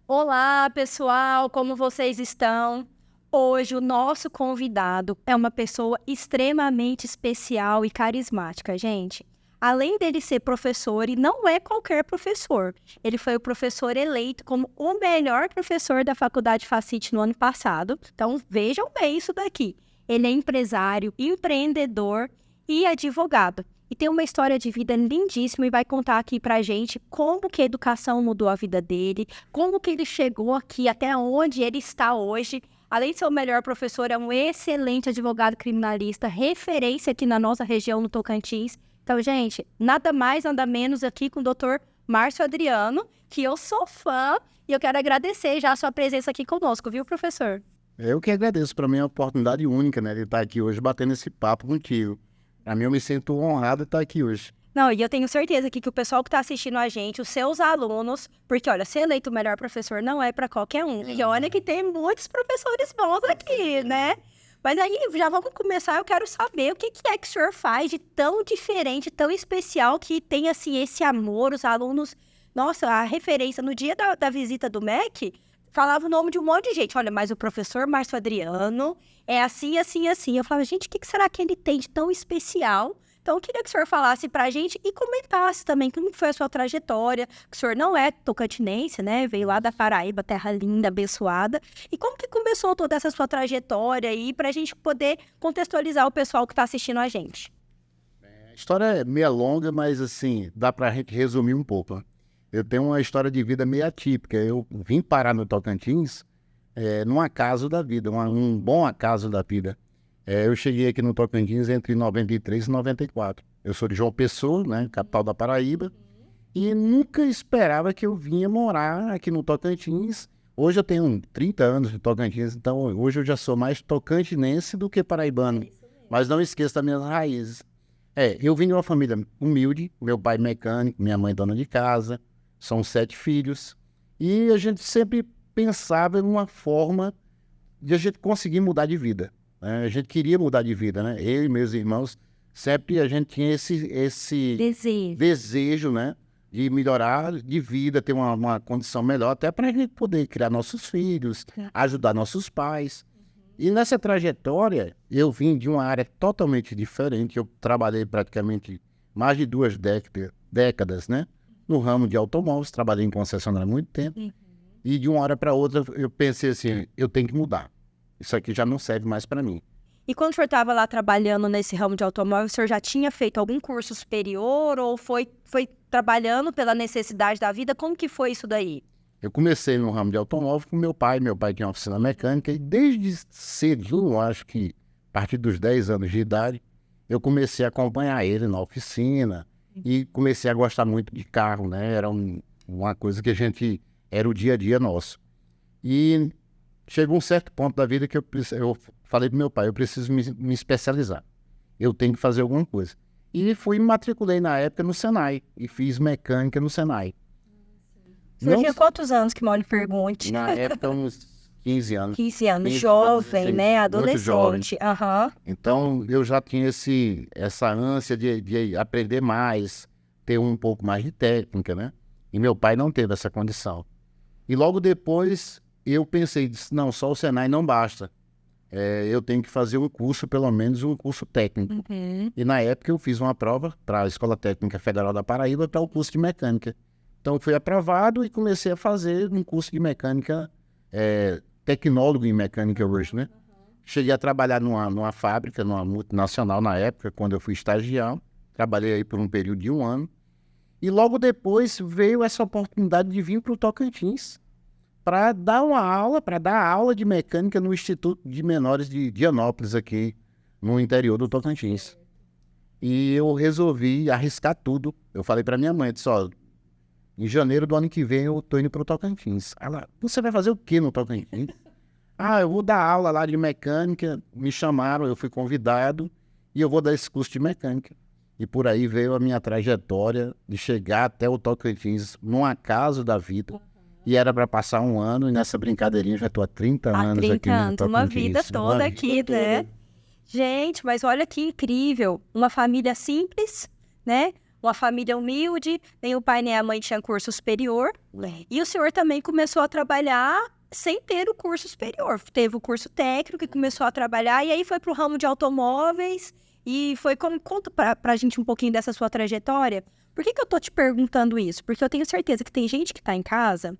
Olá, pessoal, como vocês estão? Hoje o nosso convidado é uma pessoa extremamente especial e carismática, gente. Além dele ser professor, e não é qualquer professor, ele foi o professor eleito como o melhor professor da Faculdade Facite no ano passado. Então, vejam bem isso daqui. Ele é empresário, empreendedor e advogado. E tem uma história de vida lindíssima e vai contar aqui pra gente como que a educação mudou a vida dele, como que ele chegou aqui, até onde ele está hoje. Além de ser o melhor professor, é um excelente advogado criminalista, referência aqui na nossa região, no Tocantins. Então, gente, nada mais, nada menos aqui com o doutor Márcio Adriano, que eu sou fã e eu quero agradecer já a sua presença aqui conosco, viu, professor? Eu que agradeço, para mim é uma oportunidade única, né, de estar aqui hoje batendo esse papo contigo. Para mim eu me sinto honrado de estar aqui hoje. Não, e eu tenho certeza que o pessoal que está assistindo a gente, os seus alunos, porque olha, ser eleito o melhor professor não é para qualquer um. E olha que tem muitos professores bons aqui, né? Mas aí já vamos começar, eu quero saber o que é que o senhor faz de tão diferente, tão especial, que tem assim esse amor, os alunos. Nossa, a referência no dia da visita do MEC, falava o nome de um monte de gente. Olha, mas o professor Márcio Adriano é assim, assim, assim. Eu falava, gente, o que será que ele tem de tão especial? Então, eu queria que o senhor falasse pra gente e comentasse também como foi a sua trajetória, que o senhor não é tocantinense, né? Veio lá da Paraíba, terra linda, abençoada. E como que começou toda essa sua trajetória aí, pra gente poder contextualizar o pessoal que tá assistindo a gente? A história é meio longa, mas assim, dá para a gente resumir um pouco, né? Eu tenho uma história de vida meio atípica. Eu vim parar no Tocantins num acaso da vida, um bom acaso da vida. Eu cheguei aqui no Tocantins entre 93 e 94. Eu sou de João Pessoa, né, capital da Paraíba, e nunca esperava que eu vinha morar aqui no Tocantins. Hoje eu tenho 30 anos de Tocantins, então hoje eu já sou mais tocantinense do que paraibano. Mas não esqueço das minhas raízes. Eu vim de uma família humilde, meu pai mecânico, minha mãe dona de casa, são 7 filhos, e a gente sempre pensava em uma forma de a gente conseguir mudar de vida, né? A gente queria mudar de vida, né? Eu e meus irmãos, sempre a gente tinha esse Desejo. desejo, né? De melhorar de vida, ter uma condição melhor, até para a gente poder criar nossos filhos, ajudar nossos pais. E nessa trajetória, eu vim de uma área totalmente diferente. Eu trabalhei praticamente mais de 2 décadas, né? No ramo de automóveis, trabalhei em concessionária há muito tempo. E de uma hora para outra, eu pensei assim, eu tenho que mudar. Isso aqui já não serve mais para mim. E quando o senhor estava lá trabalhando nesse ramo de automóvel, o senhor já tinha feito algum curso superior ou foi trabalhando pela necessidade da vida? Como que foi isso daí? Eu comecei no ramo de automóvel com meu pai. Meu pai tinha uma oficina mecânica e desde cedo, acho que a partir dos 10 anos de idade, eu comecei a acompanhar ele na oficina e comecei a gostar muito de carro, né? Era uma coisa que era o dia a dia nosso. E chegou um certo ponto da vida que eu falei pro meu pai, eu preciso me especializar. Eu tenho que fazer alguma coisa. E me matriculei na época no Senai e fiz mecânica no Senai. O senhor Não, tinha quantos anos, que mal lhe pergunte? na época, uns 15 anos. 15 anos, 15, jovem, 16, né? muito jovem. Adolescente. Aham. Então, eu já tinha essa ânsia de aprender mais, ter um pouco mais de técnica, né? E meu pai não teve essa condição. E logo depois, eu pensei, disse, não, só o Senai não basta. Eu tenho que fazer um curso, pelo menos um curso técnico. Uhum. E na época eu fiz uma prova para a Escola Técnica Federal da Paraíba para o curso de mecânica. Então, eu fui aprovado e comecei a fazer um curso de mecânica, tecnólogo em mecânica hoje, né? Cheguei a trabalhar numa fábrica, numa multinacional na época, quando eu fui estagiário. Trabalhei aí por um período de 1 ano. E logo depois veio essa oportunidade de vir para o Tocantins para dar aula de mecânica no Instituto de Menores de Dianópolis, aqui no interior do Tocantins. E eu resolvi arriscar tudo. Eu falei para minha mãe, disse, ó, em janeiro do ano que vem eu tô indo pro Tocantins. Ela, você vai fazer o quê no Tocantins? Eu vou dar aula lá de mecânica. Me chamaram, eu fui convidado e eu vou dar esse curso de mecânica. E por aí veio a minha trajetória de chegar até o Tocantins num acaso da vida. E era para passar 1 ano e nessa brincadeirinha já tô há 30 Há anos 30 aqui no anos, uma Tocantins. vida toda aqui, né? Gente, mas olha que incrível. Uma família simples, né? uma família humilde, nem o pai nem a mãe tinham curso superior. E o senhor também começou a trabalhar sem ter o curso superior. Teve o curso técnico e começou a trabalhar, e aí foi para o ramo de automóveis. E foi como... Conta para a gente um pouquinho dessa sua trajetória. Por que eu tô te perguntando isso? Porque eu tenho certeza que tem gente que está em casa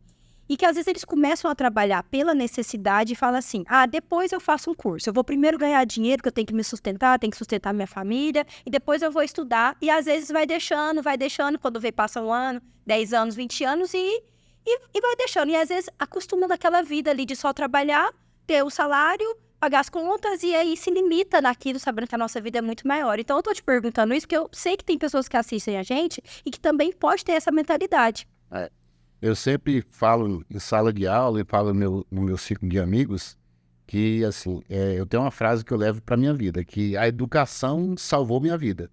e que às vezes eles começam a trabalhar pela necessidade e falam assim, depois eu faço um curso, eu vou primeiro ganhar dinheiro, que eu tenho que me sustentar, tenho que sustentar minha família, e depois eu vou estudar, e às vezes vai deixando, quando vê, passa um ano, 10 anos, 20 anos, e vai deixando, e às vezes acostuma daquela vida ali de só trabalhar, ter o salário, pagar as contas, e aí se limita naquilo, sabendo que a nossa vida é muito maior. Então eu tô te perguntando isso, porque eu sei que tem pessoas que assistem a gente, e que também pode ter essa mentalidade. Eu sempre falo em sala de aula e falo no meu ciclo de amigos que, assim, eu tenho uma frase que eu levo para minha vida, que a educação salvou minha vida.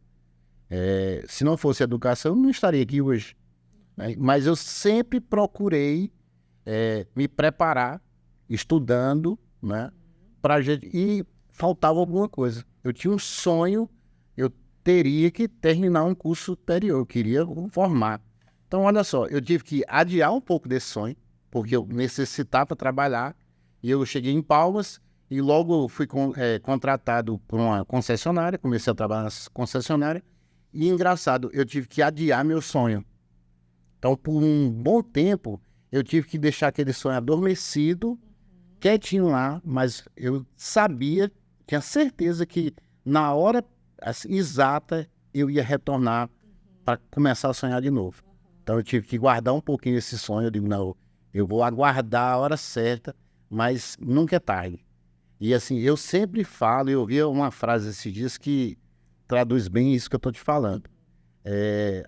Se não fosse a educação, eu não estaria aqui hoje, né? Mas eu sempre procurei me preparar, estudando, né, e faltava alguma coisa. Eu tinha um sonho, eu teria que terminar um curso superior, eu queria formar. Então, olha só, eu tive que adiar um pouco desse sonho, porque eu necessitava trabalhar, e eu cheguei em Palmas, e logo fui contratado por uma concessionária, comecei a trabalhar nessa concessionária, e engraçado, eu tive que adiar meu sonho. Então, por um bom tempo, eu tive que deixar aquele sonho adormecido, quietinho lá, mas eu sabia, tinha certeza que na hora exata eu ia retornar para começar a sonhar de novo. Então eu tive que guardar um pouquinho esse sonho. Eu digo, não, eu vou aguardar a hora certa, mas nunca é tarde. E assim, eu sempre falo, eu ouvi uma frase esses dias que traduz bem isso que eu estou te falando.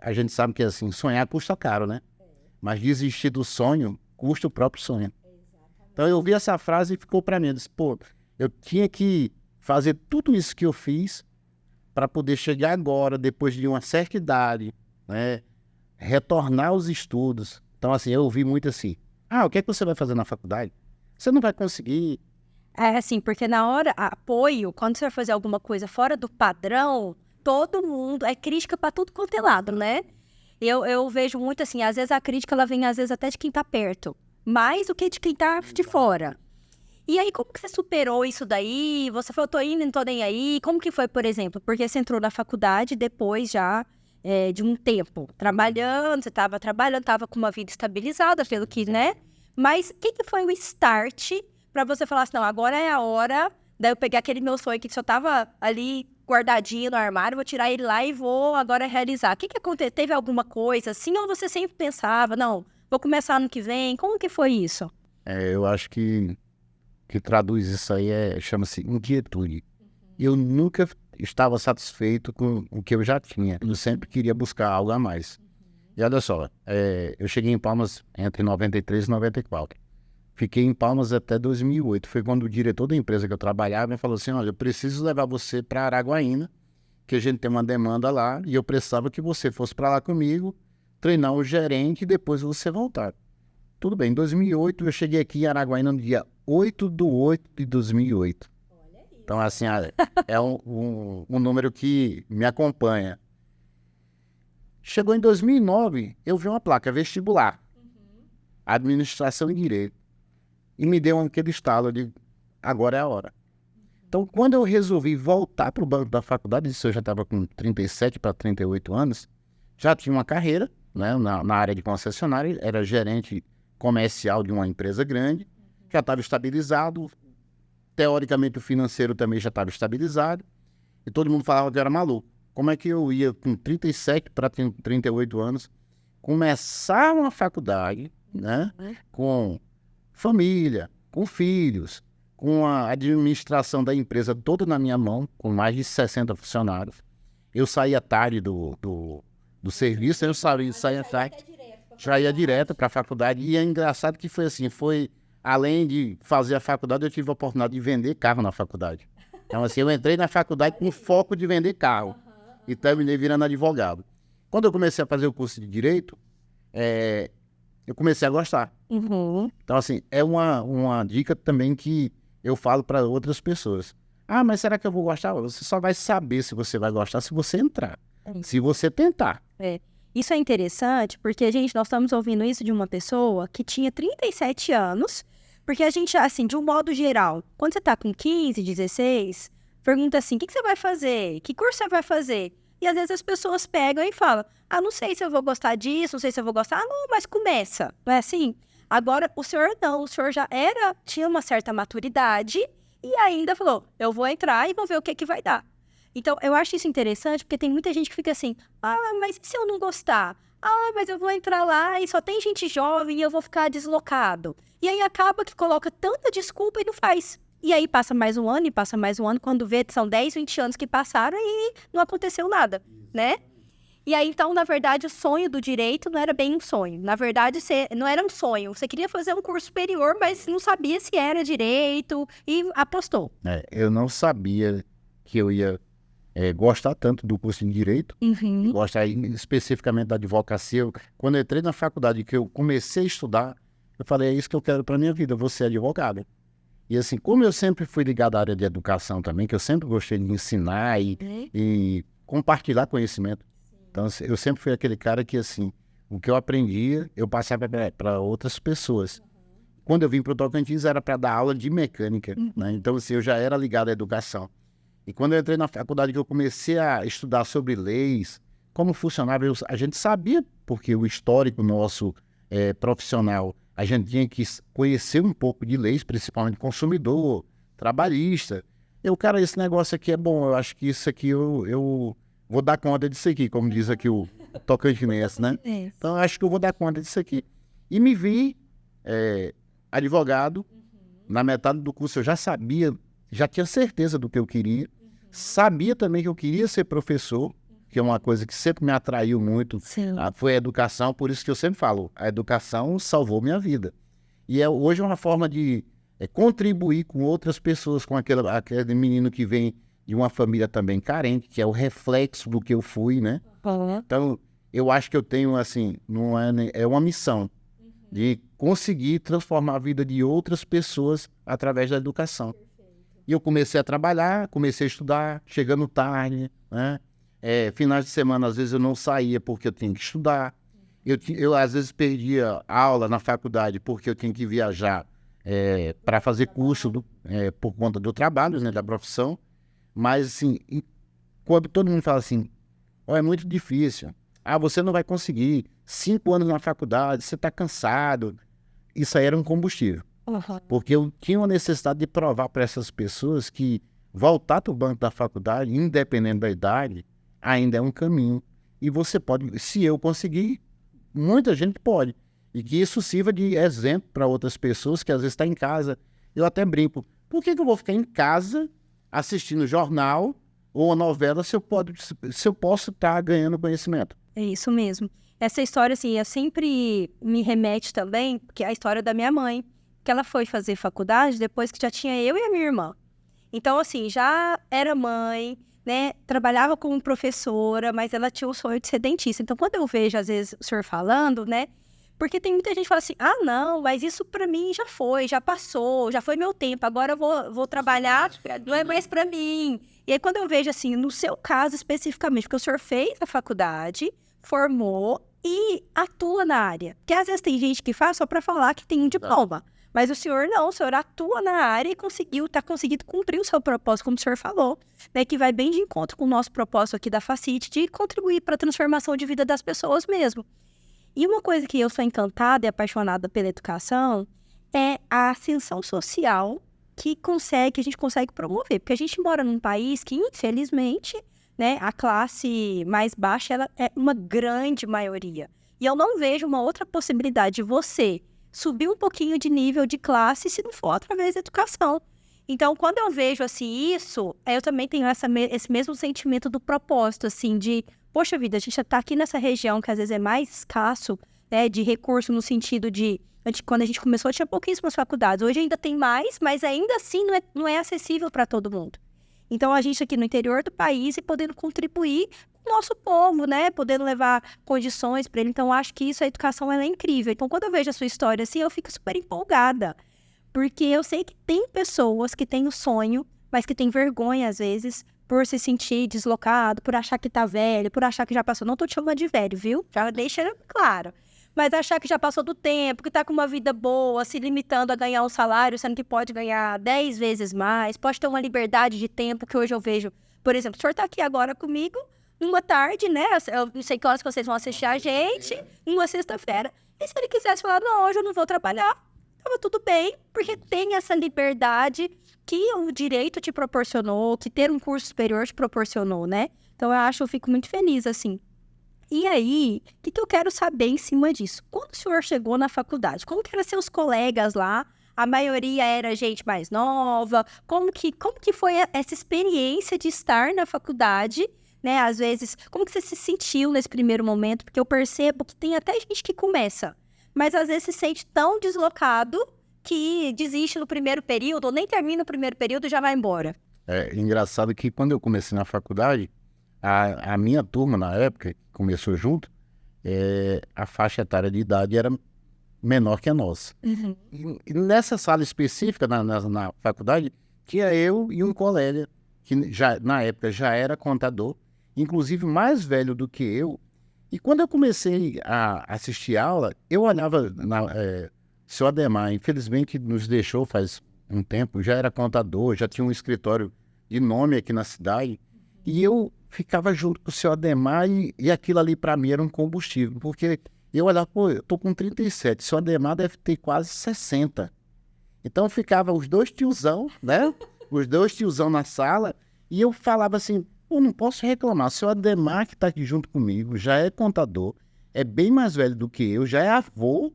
A gente sabe que assim, sonhar custa caro, né? Mas desistir do sonho custa o próprio sonho. Então eu ouvi essa frase e ficou para mim. Eu disse, pô, eu tinha que fazer tudo isso que eu fiz para poder chegar agora, depois de uma certa idade, né? Retornar aos estudos. Então, assim, eu ouvi muito assim, o que é que você vai fazer na faculdade? Você não vai conseguir. Assim, porque na hora, apoio, quando você vai fazer alguma coisa fora do padrão, todo mundo, é crítica para tudo quanto é lado, né? Eu vejo muito assim, às vezes a crítica, ela vem às vezes até de quem tá perto, mais do que de quem tá de fora. E aí, como que você superou isso daí? Você falou, tô indo, não tô nem aí. Como que foi, por exemplo? Porque você entrou na faculdade depois já de um tempo trabalhando, você estava trabalhando, estava com uma vida estabilizada, pelo que, né? Mas o que foi o start para você falar assim, não, agora é a hora, daí eu peguei aquele meu sonho que só estava ali guardadinho no armário, vou tirar ele lá e vou agora realizar. O que aconteceu? Teve alguma coisa assim, ou você sempre pensava, não, vou começar ano que vem? Como que foi isso? Eu acho que traduz isso aí, chama-se inquietude. Eu nunca estava satisfeito com o que eu já tinha. Eu sempre queria buscar algo a mais. E olha só, eu cheguei em Palmas entre 93 e 94. Fiquei em Palmas até 2008. Foi quando o diretor da empresa que eu trabalhava me falou assim, olha, eu preciso levar você para Araguaína, que a gente tem uma demanda lá, e eu precisava que você fosse para lá comigo, treinar o gerente e depois você voltar. Tudo bem, em 2008 eu cheguei aqui em Araguaína no dia 8/8/2008. Então, assim, é um número que me acompanha. Chegou em 2009, eu vi uma placa vestibular, administração e direito, e me deu aquele estalo de agora é a hora. Então, quando eu resolvi voltar para o banco da faculdade, isso eu já estava com 37 para 38 anos, já tinha uma carreira, né, na área de concessionária, era gerente comercial de uma empresa grande, já estava estabilizado, teoricamente o financeiro também já estava estabilizado, e todo mundo falava que eu era maluco. Como é que eu ia com 37 para 38 anos começar uma faculdade, né, com família, com filhos, com a administração da empresa toda na minha mão, com mais de 60 funcionários. Eu saía tarde do serviço, eu saía tarde, já ia direto para a faculdade. E é engraçado que foi assim, além de fazer a faculdade, eu tive a oportunidade de vender carro na faculdade. Então, assim, eu entrei na faculdade com foco de vender carro e terminei virando advogado. Quando eu comecei a fazer o curso de Direito, eu comecei a gostar. Uhum. Então, assim, é uma dica também que eu falo para outras pessoas. Mas será que eu vou gostar? Você só vai saber se você vai gostar se você entrar. Se você tentar. Isso é interessante porque, gente, nós estamos ouvindo isso de uma pessoa que tinha 37 anos, porque a gente, assim, de um modo geral, quando você tá com 15, 16, pergunta assim, o que você vai fazer? Que curso você vai fazer? E às vezes as pessoas pegam e falam, não sei se eu vou gostar disso, não sei se eu vou gostar, não, mas começa, não é assim? Agora, o senhor não, o senhor já tinha uma certa maturidade e ainda falou, eu vou entrar e vou ver o que vai dar. Então, eu acho isso interessante, porque tem muita gente que fica assim, mas e se eu não gostar? Mas eu vou entrar lá e só tem gente jovem e eu vou ficar deslocado. E aí acaba que coloca tanta desculpa e não faz. E aí passa mais um ano e passa mais um ano, quando vê, são 10, 20 anos que passaram e não aconteceu nada, né? E aí, então, na verdade, o sonho do direito não era bem um sonho. Na verdade, não era um sonho. Você queria fazer um curso superior, mas não sabia se era direito e apostou. Eu não sabia que eu ia gostar tanto do curso de Direito, gostar especificamente da advocacia. Quando eu entrei na faculdade, que eu comecei a estudar, eu falei, é isso que eu quero para minha vida, eu vou ser advogado. E assim, como eu sempre fui ligado à área de educação também, que eu sempre gostei de ensinar e compartilhar conhecimento. Então, eu sempre fui aquele cara que, assim, o que eu aprendia, eu passava para outras pessoas. Quando eu vim para o Tocantins, era para dar aula de mecânica, né? Então, assim, eu já era ligado à educação. E quando eu entrei na faculdade, que eu comecei a estudar sobre leis, como funcionava, a gente sabia, porque o histórico nosso profissional, a gente tinha que conhecer um pouco de leis, principalmente consumidor, trabalhista. Cara, esse negócio aqui é bom, eu acho que isso aqui eu vou dar conta disso aqui, como diz aqui o tocantinense, né? Então, eu acho que eu vou dar conta disso aqui. E me vi advogado, na metade do curso eu já sabia, já tinha certeza do que eu queria, sabia também que eu queria ser professor, que é uma coisa que sempre me atraiu muito, foi a educação, por isso que eu sempre falo, a educação salvou minha vida. E hoje é uma forma de contribuir com outras pessoas, com aquele menino que vem de uma família também carente, que é o reflexo do que eu fui, né? Então, eu acho que eu tenho, assim, é uma missão de conseguir transformar a vida de outras pessoas através da educação. E eu comecei a trabalhar, comecei a estudar, chegando tarde, né? Finais de semana, às vezes, eu não saía porque eu tinha que estudar. Eu às vezes, perdia aula na faculdade porque eu tinha que viajar para fazer curso por conta do trabalho, né, da profissão. Mas, assim, quando todo mundo fala assim, é muito difícil, você não vai conseguir, 5 anos na faculdade, você está cansado. Isso aí era um combustível. Porque eu tinha uma necessidade de provar para essas pessoas que voltar para o banco da faculdade, independente da idade, ainda é um caminho. E você pode, se eu conseguir, muita gente pode. E que isso sirva de exemplo para outras pessoas que às vezes estão em casa. Eu até brinco, por que eu vou ficar em casa assistindo jornal ou uma novela se eu posso estar ganhando conhecimento? É isso mesmo. Essa história, assim, sempre me remete também, que é a história da minha mãe, que ela foi fazer faculdade depois que já tinha eu e a minha irmã. Então, assim, já era mãe, né, trabalhava como professora, mas ela tinha o sonho de ser dentista. Então, quando eu vejo, às vezes, o senhor falando, né, porque tem muita gente que fala assim, não, mas isso pra mim já foi, já passou, já foi meu tempo, agora eu vou trabalhar, não é mais pra mim. E aí, quando eu vejo, assim, no seu caso especificamente, porque o senhor fez a faculdade, formou e atua na área. Porque às vezes tem gente que faz só pra falar que tem um diploma. Mas o senhor não, o senhor atua na área e está conseguindo cumprir o seu propósito, como o senhor falou, né, que vai bem de encontro com o nosso propósito aqui da Facite, de contribuir para a transformação de vida das pessoas mesmo. E uma coisa que eu sou encantada e apaixonada pela educação é a ascensão social que a gente consegue promover. Porque a gente mora num país que, infelizmente, né, a classe mais baixa ela é uma grande maioria. E eu não vejo uma outra possibilidade de você subir um pouquinho de nível de classe se não for através da educação. Então, quando eu vejo, assim, isso, eu também tenho esse mesmo sentimento do propósito, assim, de, poxa vida, a gente está aqui nessa região que às vezes é mais escasso, né, de recurso no sentido de, quando a gente começou, tinha pouquíssimas faculdades. Hoje ainda tem mais, mas ainda assim não é acessível para todo mundo. Então, a gente aqui no interior do país e podendo contribuir com o nosso povo, né? Podendo levar condições para ele. Então, acho que a educação, ela é incrível. Então, quando eu vejo a sua história assim, eu fico super empolgada. Porque eu sei que tem pessoas que têm o sonho, mas que têm vergonha, às vezes, por se sentir deslocado, por achar que tá velho, por achar que já passou. Não tô te chamando de velho, viu? Já deixa claro. Mas achar que já passou do tempo, que tá com uma vida boa, se limitando a ganhar um salário, sendo que pode ganhar 10 vezes mais, pode ter uma liberdade de tempo que hoje eu vejo. Por exemplo, o senhor tá aqui agora comigo, numa tarde, né? Eu não sei que horas que vocês vão assistir a gente, numa sexta-feira. E se ele quisesse falar, não, hoje eu não vou trabalhar, tava tudo bem, porque tem essa liberdade que o direito te proporcionou, que ter um curso superior te proporcionou, né? Então, eu fico muito feliz, assim. E aí, o que eu quero saber em cima disso? Quando o senhor chegou na faculdade, como que eram seus colegas lá? A maioria era gente mais nova. Como que foi essa experiência de estar na faculdade, né? Às vezes, como que você se sentiu nesse primeiro momento? Porque eu percebo que tem até gente que começa, mas às vezes se sente tão deslocado que desiste no primeiro período, ou nem termina o primeiro período e já vai embora. É engraçado que quando eu comecei na faculdade, a minha turma, na época, que começou junto, a faixa etária de idade era menor que a nossa. Uhum. E nessa sala específica, na faculdade, tinha eu e um colega, que já, na época já era contador, inclusive mais velho do que eu. E quando eu comecei a assistir aula, eu olhava, seu Ademar, infelizmente nos deixou faz um tempo, já era contador, já tinha um escritório de nome aqui na cidade, e eu ficava junto com o seu Ademar e aquilo ali para mim era um combustível, porque eu olhava, pô, eu tô com 37, o seu Ademar deve ter quase 60. Então ficava os dois tiozão, né? Os dois tiozão na sala, e eu falava assim, pô, não posso reclamar, o seu Ademar que tá aqui junto comigo, já é contador, é bem mais velho do que eu, já é avô.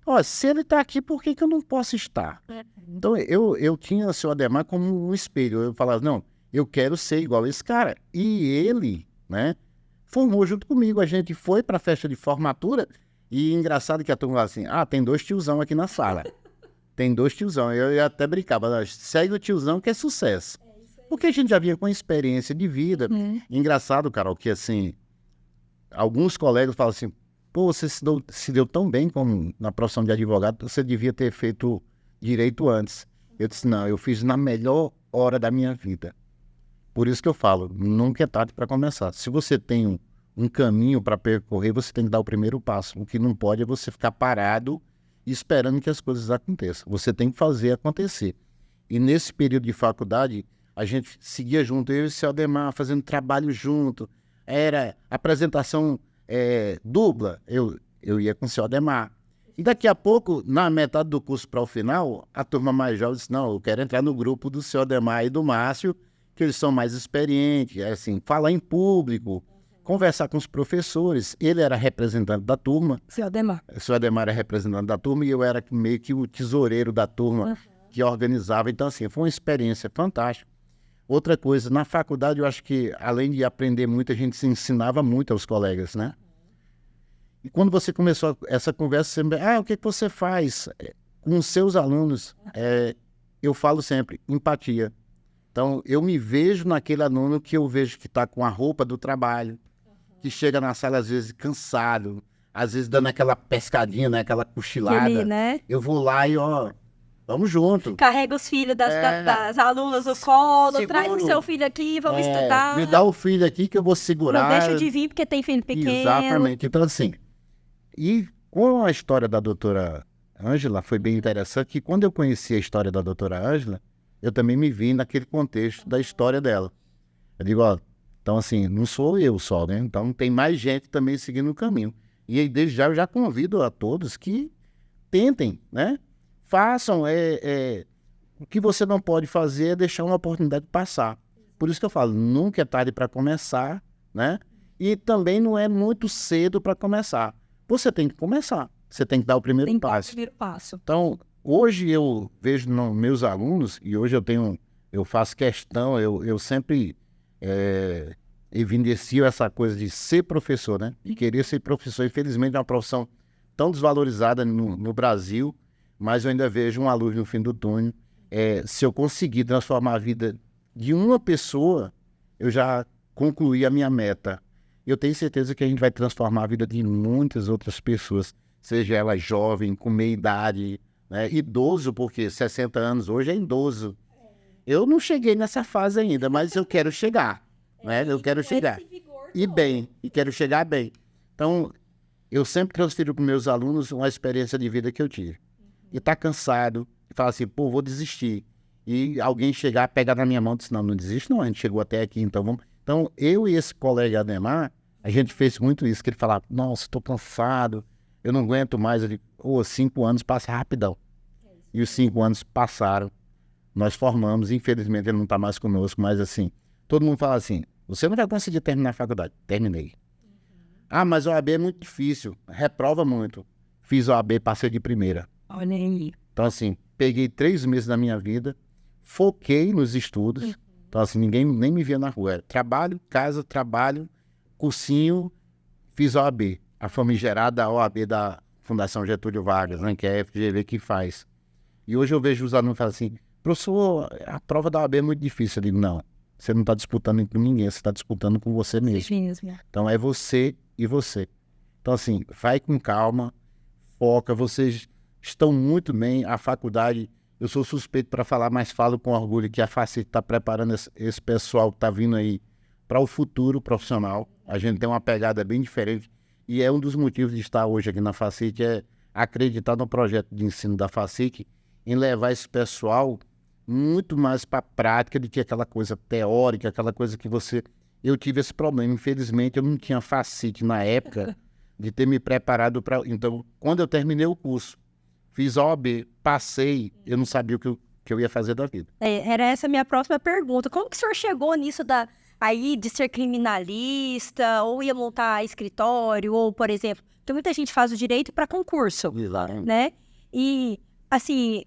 Ó, se ele tá aqui, por que eu não posso estar? Então, eu tinha o seu Ademar como um espelho. Eu falava, não, eu quero ser igual a esse cara. E ele, né, formou junto comigo. A gente foi pra festa de formatura e engraçado que a turma falava assim, tem 2 tiozão aqui na sala. Tem 2 tiozão. Eu até brincava, segue o tiozão que é sucesso. Porque a gente já vinha com experiência de vida. Engraçado, Carol, que assim, alguns colegas falam assim, pô, você se deu tão bem como na profissão de advogado, você devia ter feito direito antes. Eu disse, não, eu fiz na melhor hora da minha vida. Por isso que eu falo, nunca é tarde para começar. Se você tem um caminho para percorrer, você tem que dar o primeiro passo. O que não pode é você ficar parado esperando que as coisas aconteçam. Você tem que fazer acontecer. E nesse período de faculdade, a gente seguia junto, eu e o seu Ademar, fazendo trabalho junto. Era apresentação dupla, eu ia com o seu Ademar. E daqui a pouco, na metade do curso para o final, a turma mais jovem disse, não, eu quero entrar no grupo do seu Ademar e do Márcio, que eles são mais experientes, assim, falar em público, conversar com os professores. Ele era representante da turma. Seu Ademar. O seu Ademar era representante da turma e eu era meio que o tesoureiro da turma que organizava. Então, assim, foi uma experiência fantástica. Outra coisa, na faculdade eu acho que, além de aprender muito, a gente se ensinava muito aos colegas, né? E quando você começou essa conversa, sempre, o que você faz com os seus alunos? Eu falo sempre, empatia. Então, eu me vejo naquele aluno que eu vejo que está com a roupa do trabalho, que chega na sala, às vezes, cansado, às vezes dando aquela pescadinha, né? Aquela cochilada. Aquele, né? Eu vou lá e, vamos junto. Carrega os filhos das alunas no colo, Seguro. traz o seu filho aqui, vamos estudar. Me dá o filho aqui que eu vou segurar. Não deixa de vir porque tem filho pequeno. Exatamente. Então, assim, e com a história da doutora Ângela, foi bem interessante que quando eu conheci a história da doutora Ângela, eu também me vi naquele contexto da história dela. Eu digo, então assim, não sou eu só, né? Então tem mais gente também seguindo o caminho. E aí, desde já, eu já convido a todos que tentem, né? Façam, o que você não pode fazer é deixar uma oportunidade passar. Por isso que eu falo, nunca é tarde para começar, né? E também não é muito cedo para começar. Você tem que começar, você tem que dar o primeiro passo. Então, hoje eu vejo nos meus alunos, e hoje eu faço questão, eu sempre evidencio essa coisa de ser professor, né? De querer ser professor. Infelizmente é uma profissão tão desvalorizada no Brasil, mas eu ainda vejo uma luz no fim do túnel. Se eu conseguir transformar a vida de uma pessoa, eu já concluí a minha meta. Eu tenho certeza que a gente vai transformar a vida de muitas outras pessoas, seja ela jovem, com meia idade, né? Idoso, porque 60 anos hoje é idoso. Eu não cheguei nessa fase ainda, mas eu quero chegar, né? Eu quero chegar. E bem, e quero chegar bem. Então, eu sempre transfiro para meus alunos uma experiência de vida que eu tive. E tá cansado, e fala assim, pô, vou desistir. E alguém chegar, pegar na minha mão e dizer, não, não desiste não, a gente chegou até aqui, então vamos... Então, eu e esse colega Ademar, a gente fez muito isso, que ele falava, nossa, estou cansado, eu não aguento mais. Ele, 5 anos passa rapidão. E os 5 anos passaram, nós formamos, infelizmente ele não está mais conosco, mas assim, todo mundo fala assim, você não vai conseguir terminar a faculdade. Terminei. Ah, mas a OAB é muito difícil, reprova muito. Fiz a OAB, passei de primeira. Olha aí. Então assim, peguei 3 meses da minha vida, foquei nos estudos, então assim, ninguém nem me via na rua. Era trabalho, casa, trabalho, cursinho, fiz a OAB, a famigerada OAB da Fundação Getúlio Vargas, né, que é a FGV que faz. E hoje eu vejo os alunos falando assim, professor, a prova da OAB é muito difícil. Eu digo, não, você não está disputando com ninguém, você está disputando com você mesmo. Então é você e você. Então assim, vai com calma, foca, vocês estão muito bem, a faculdade, eu sou suspeito para falar, mas falo com orgulho que a Facit está preparando esse pessoal que está vindo aí para o futuro profissional. A gente tem uma pegada bem diferente e é um dos motivos de estar hoje aqui na Facit, é acreditar no projeto de ensino da Facit em levar esse pessoal muito mais para a prática do que aquela coisa teórica, aquela coisa que você... Eu tive esse problema, infelizmente eu não tinha Facit na época de ter me preparado para... Então, quando eu terminei o curso, fiz a OAB, passei, eu não sabia o que eu ia fazer da vida. Era essa a minha próxima pergunta. Como que o senhor chegou nisso aí de ser criminalista, ou ia montar escritório, ou, por exemplo, tem muita gente que faz o direito para concurso, né? E, assim,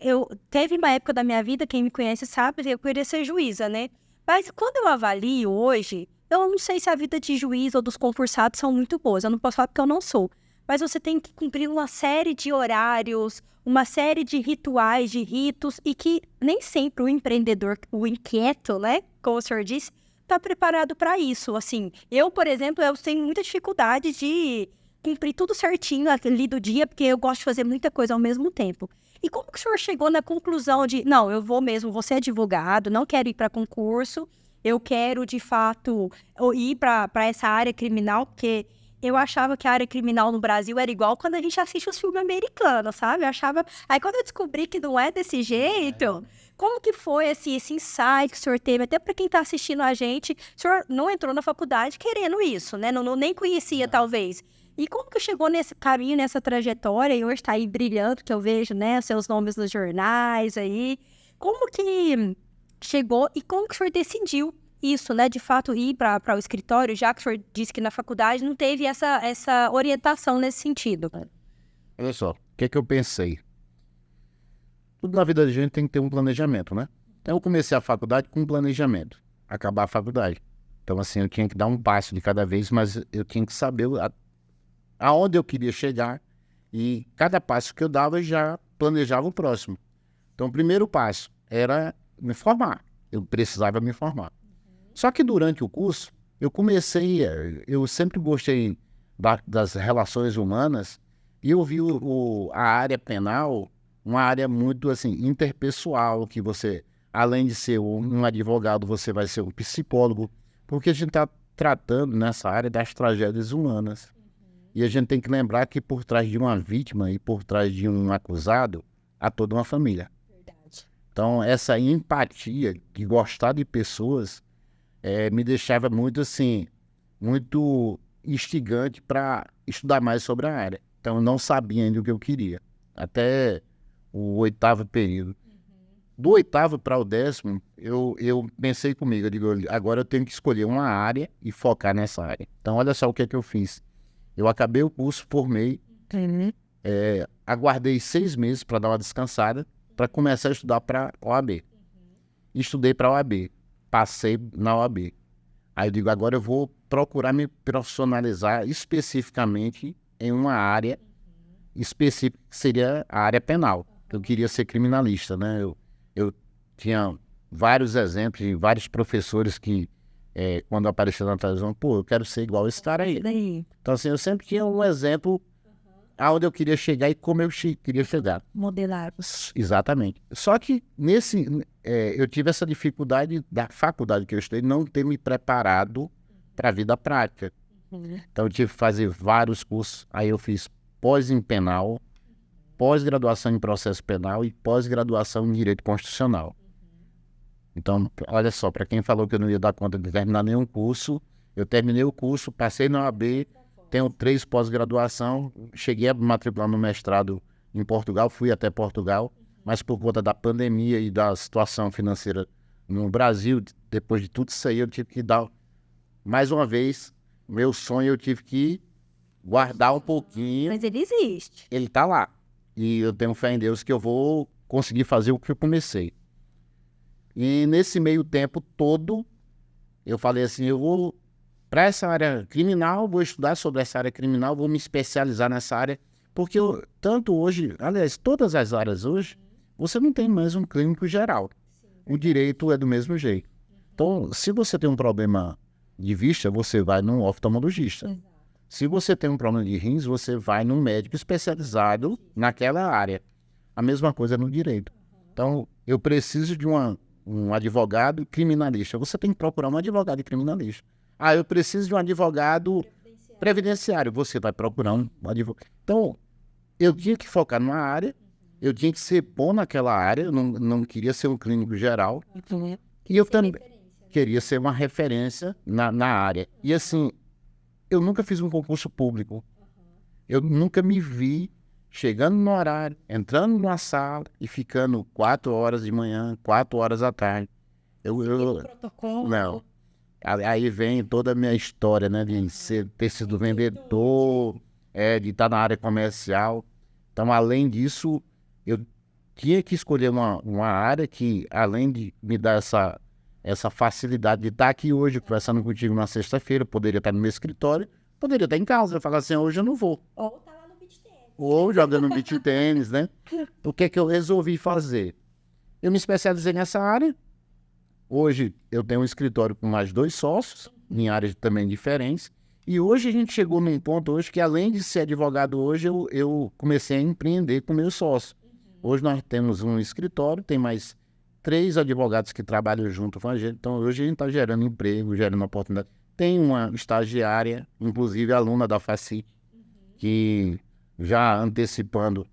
teve uma época da minha vida, quem me conhece sabe, eu queria ser juíza, né? Mas quando eu avalio hoje, eu não sei se a vida de juiz ou dos concursados são muito boas. Eu não posso falar porque eu não sou. Mas você tem que cumprir uma série de horários, uma série de rituais, de ritos, e que nem sempre o empreendedor, o inquieto, né, como o senhor disse, está preparado para isso. Assim, eu, por exemplo, eu tenho muita dificuldade de cumprir tudo certinho ali do dia, porque eu gosto de fazer muita coisa ao mesmo tempo. E como que o senhor chegou na conclusão de, não, eu vou mesmo, vou ser advogado, não quero ir para concurso, eu quero, de fato, ir para essa área criminal, porque... Eu achava que a área criminal no Brasil era igual quando a gente assiste os filmes americanos, sabe? Eu achava... Aí quando eu descobri que não é desse jeito, como que foi esse insight que o senhor teve? Até para quem está assistindo a gente, o senhor não entrou na faculdade querendo isso, né? Não nem conhecia, talvez. E como que chegou nesse caminho, nessa trajetória, e hoje está aí brilhando, que eu vejo, né? Seus nomes nos jornais aí. Como que chegou e como que o senhor decidiu isso, né, de fato, ir para o escritório, já que o senhor disse que na faculdade não teve essa orientação nesse sentido? Olha só, o que é que eu pensei? Tudo na vida da gente tem que ter um planejamento, né? Então eu comecei a faculdade com um planejamento, acabar a faculdade. Então assim, eu tinha que dar um passo de cada vez, mas eu tinha que saber aonde eu queria chegar e cada passo que eu dava eu já planejava o próximo. Então o primeiro passo era me formar, eu precisava me formar. Só que durante o curso, eu sempre gostei das relações humanas e eu vi a área penal, uma área muito assim, interpessoal, que você, além de ser um advogado, você vai ser um psicólogo, porque a gente está tratando nessa área das tragédias humanas. E a gente tem que lembrar que por trás de uma vítima e por trás de um acusado, há toda uma família. Verdade. Então, essa empatia de gostar de pessoas me deixava muito assim, muito instigante para estudar mais sobre a área. Então eu não sabia ainda o que eu queria, até o 8º período. Do 8º para o 10º, eu pensei comigo, eu digo, agora eu tenho que escolher uma área e focar nessa área. Então olha só o que é que eu fiz. Eu acabei o curso, formei, aguardei 6 meses para dar uma descansada, para começar a estudar para a OAB. Estudei para a OAB. Passei na OAB. Aí eu digo, agora eu vou procurar me profissionalizar especificamente em uma área específica, que seria a área penal. Eu queria ser criminalista, né? Eu tinha vários exemplos de vários professores que, quando apareciam na televisão, pô, eu quero ser igual esse cara aí. Então, assim, eu sempre tinha um exemplo aonde eu queria chegar e como eu queria chegar. Modelar. Exatamente. Só que eu tive essa dificuldade da faculdade que eu estudei não ter me preparado para a vida prática. Então eu tive que fazer vários cursos. Aí eu fiz pós em penal, pós-graduação em processo penal e pós-graduação em direito constitucional. Então, olha só, para quem falou que eu não ia dar conta de terminar nenhum curso, eu terminei o curso, passei na OAB, tenho 3 pós-graduação, cheguei a me matricular no mestrado em Portugal, fui até Portugal, mas por conta da pandemia e da situação financeira no Brasil, depois de tudo isso aí, eu tive que dar, mais uma vez, meu sonho eu tive que guardar um pouquinho. Mas ele existe. Ele tá lá. E eu tenho fé em Deus que eu vou conseguir fazer o que eu comecei. E nesse meio tempo todo, eu falei assim, eu vou para essa área criminal, vou estudar sobre essa área criminal, vou me especializar nessa área, porque tanto hoje, aliás, todas as áreas hoje, você não tem mais um clínico geral. O direito é do mesmo jeito. Então, se você tem um problema de vista, você vai num oftalmologista. Se você tem um problema de rins, você vai num médico especializado naquela área. A mesma coisa no direito. Então, eu preciso de um advogado criminalista. Você tem que procurar um advogado criminalista. Ah, eu preciso de um advogado previdenciário. Você vai procurar um advogado. Então, eu tinha que focar numa área, eu tinha que ser bom naquela área, eu não queria ser um clínico geral. E eu também queria ser uma referência na área. E assim, eu nunca fiz um concurso público. Eu nunca me vi chegando no horário, entrando numa sala e ficando 4 horas de manhã, 4 horas à tarde. Protocolo. Não. Aí vem toda a minha história, né? De ter sido vendedor, de estar na área comercial. Então, além disso, eu tinha que escolher uma área que, além de me dar essa facilidade de estar aqui hoje, conversando contigo na sexta-feira, poderia estar no meu escritório, poderia estar em casa. Eu falar assim, hoje eu não vou. Ou tá lá no beach tennis. Ou jogando beach tênis, né? O que é que eu resolvi fazer? Eu me especializei nessa área. Hoje eu tenho um escritório com mais 2 sócios, em áreas também diferentes. E hoje a gente chegou num ponto hoje que, além de ser advogado hoje, eu comecei a empreender com meus sócios. Hoje nós temos um escritório, tem mais 3 advogados que trabalham junto com a gente. Então hoje a gente está gerando emprego, gerando oportunidade. Tem uma estagiária, inclusive aluna da FACIT, que já antecipando,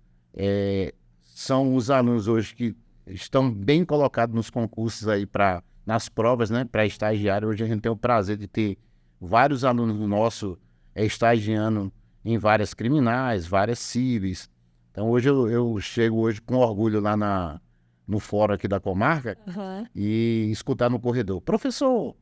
são os alunos hoje que estão bem colocados nos concursos aí nas provas, né, para estagiário. Hoje a gente tem o prazer de ter vários alunos nossos estagiando em várias criminais, várias cíveis. Então hoje eu chego hoje com orgulho lá no fórum aqui da comarca e escutar no corredor. Professor,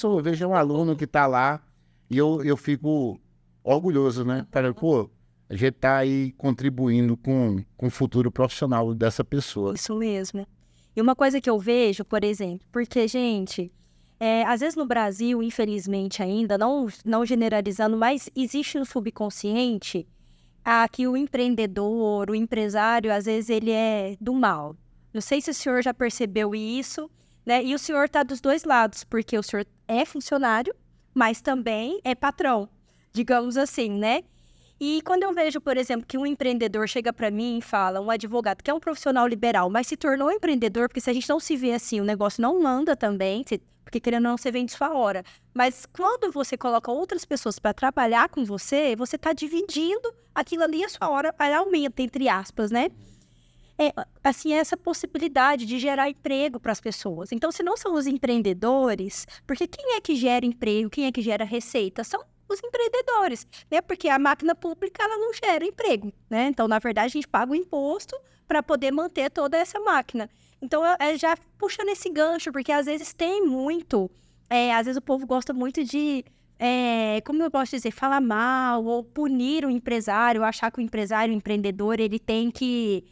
eu vejo um aluno que está lá e eu fico orgulhoso, né? Pô, a gente está aí contribuindo com o futuro profissional dessa pessoa. Isso mesmo. E uma coisa que eu vejo, por exemplo, porque, gente, às vezes no Brasil, infelizmente ainda, não generalizando, mas existe no subconsciente que o empreendedor, o empresário, às vezes ele é do mal. Não sei se o senhor já percebeu isso, né? E o senhor está dos 2 lados, porque o senhor é funcionário, mas também é patrão, digamos assim, né? E quando eu vejo, por exemplo, que um empreendedor chega para mim e fala, um advogado que é um profissional liberal, mas se tornou um empreendedor, porque se a gente não se vê assim, o negócio não anda também, porque querendo ou não, você vende sua hora. Mas quando você coloca outras pessoas para trabalhar com você, você está dividindo aquilo ali, a sua hora aumenta, entre aspas, né? Assim, essa possibilidade de gerar emprego para as pessoas. Então, se não são os empreendedores, porque quem é que gera emprego, quem é que gera receita? São os empreendedores, né? Porque a máquina pública, ela não gera emprego, né? Então, na verdade, a gente paga o imposto para poder manter toda essa máquina. Então, já puxando esse gancho, porque às vezes tem muito, às vezes o povo gosta muito de, como eu posso dizer, falar mal ou punir o empresário, achar que o empresário, o empreendedor, ele tem que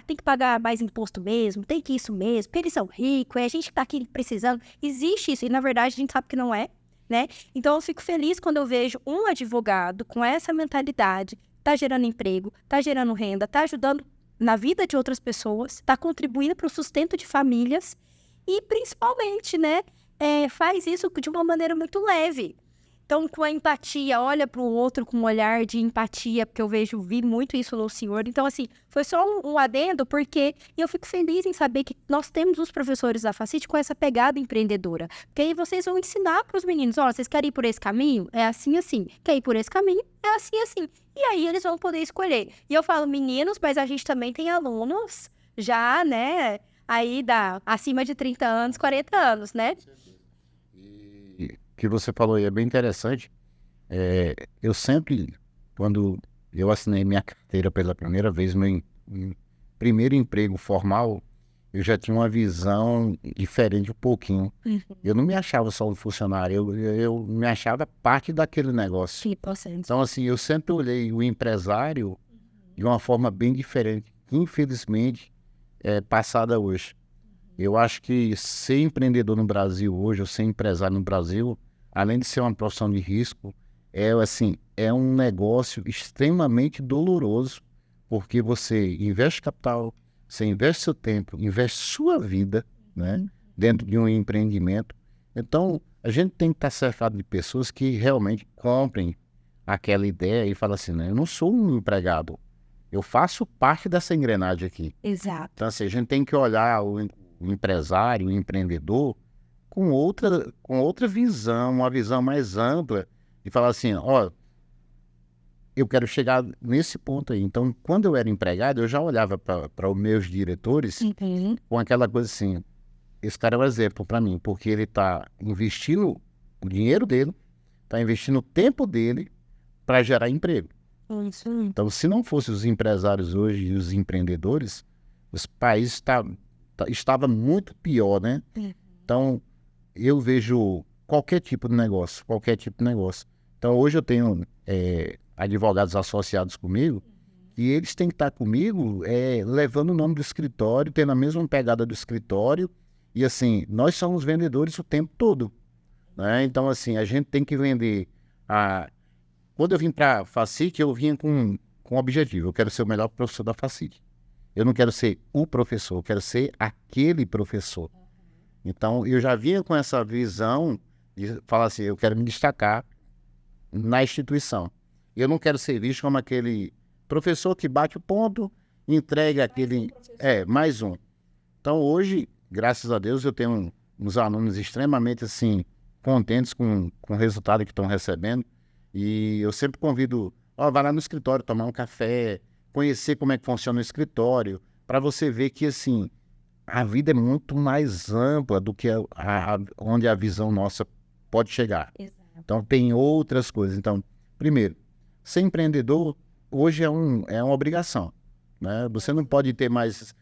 tem que pagar mais imposto mesmo, tem que isso mesmo, porque eles são ricos, a gente tá aqui precisando. Existe isso, e na verdade a gente sabe que não é, né? Então eu fico feliz quando eu vejo um advogado com essa mentalidade, tá gerando emprego, tá gerando renda, tá ajudando na vida de outras pessoas, tá contribuindo para o sustento de famílias e principalmente, né, faz isso de uma maneira muito leve. Então, com a empatia, olha para o outro com um olhar de empatia, porque eu vi muito isso no senhor. Então, assim, foi só um adendo, porque eu fico feliz em saber que nós temos os professores da Facite com essa pegada empreendedora. Porque aí vocês vão ensinar para os meninos, ó, vocês querem ir por esse caminho? É assim, assim. Quer ir por esse caminho? É assim, assim. E aí eles vão poder escolher. E eu falo meninos, mas a gente também tem alunos já, né, aí acima de 30 anos, 40 anos, né? E o que você falou aí é bem interessante. Eu sempre, quando eu assinei minha carteira pela primeira vez, meu primeiro emprego formal, eu já tinha uma visão diferente um pouquinho. Eu não me achava só um funcionário, eu me achava parte daquele negócio. 100%. Então, assim, eu sempre olhei o empresário de uma forma bem diferente, que infelizmente é passada hoje. Eu acho que ser empreendedor no Brasil hoje, ou ser empresário no Brasil, além de ser uma profissão de risco, é um negócio extremamente doloroso, porque você investe capital, você investe seu tempo, investe sua vida, né, dentro de um empreendimento. Então, a gente tem que estar cercado de pessoas que realmente comprem aquela ideia e falam assim, né, eu não sou um empregado, eu faço parte dessa engrenagem aqui. Exato. Então, assim, a gente tem que olhar o empresário, o empreendedor, com outra visão, uma visão mais ampla, e falar assim, ó, eu quero chegar nesse ponto aí. Então, quando eu era empregado, eu já olhava para os meus diretores com aquela coisa assim, esse cara é um exemplo para mim, porque ele está investindo o dinheiro dele, está investindo o tempo dele para gerar emprego. Então, se não fossem os empresários hoje e os empreendedores, os países estava muito pior, né? Então, eu vejo qualquer tipo de negócio. Então, hoje eu tenho advogados associados comigo e eles têm que estar comigo levando o nome do escritório, tendo a mesma pegada do escritório e, assim, nós somos vendedores o tempo todo, né? Então, assim, a gente tem que vender. Quando eu vim para a Facite, eu vinha com um objetivo. Eu quero ser o melhor professor da Facite. Eu não quero ser o professor, eu quero ser aquele professor. Então, eu já vinha com essa visão de falar assim, eu quero me destacar na instituição. Eu não quero ser visto como aquele professor que bate o ponto, entrega aquele... mais um. Então, hoje, graças a Deus, eu tenho uns alunos extremamente, assim, contentes com o resultado que estão recebendo. E eu sempre convido, vai lá no escritório tomar um café, conhecer como é que funciona o escritório, para você ver que, assim, a vida é muito mais ampla do que onde a visão nossa pode chegar. Exato. Então, tem outras coisas. Então, primeiro, ser empreendedor hoje é uma obrigação, né? Você não pode ter mais...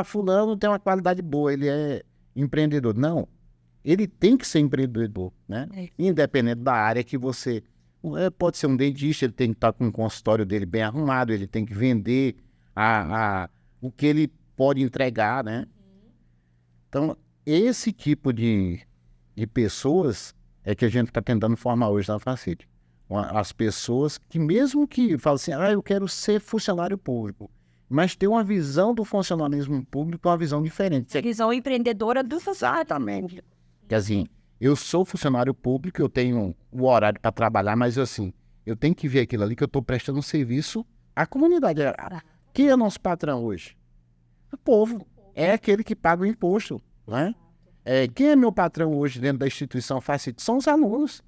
fulano tem uma qualidade boa, ele é empreendedor. Não, ele tem que ser empreendedor, né? Independente da área que você... pode ser um dentista, ele tem que estar com o consultório dele bem arrumado, ele tem que vender o que ele pode entregar, né? Então, esse tipo de pessoas é que a gente está tentando formar hoje na Facite. As pessoas que mesmo que falam assim, eu quero ser funcionário público, mas ter uma visão do funcionalismo público, uma visão diferente. Visão empreendedora do Exatamente. Quer dizer, eu sou funcionário público, eu tenho o horário para trabalhar, mas assim, eu tenho que ver aquilo ali que eu estou prestando um serviço à comunidade. Quem é nosso patrão hoje? O povo. É aquele que paga o imposto, né? Quem é meu patrão hoje dentro da instituição Facite? São os alunos.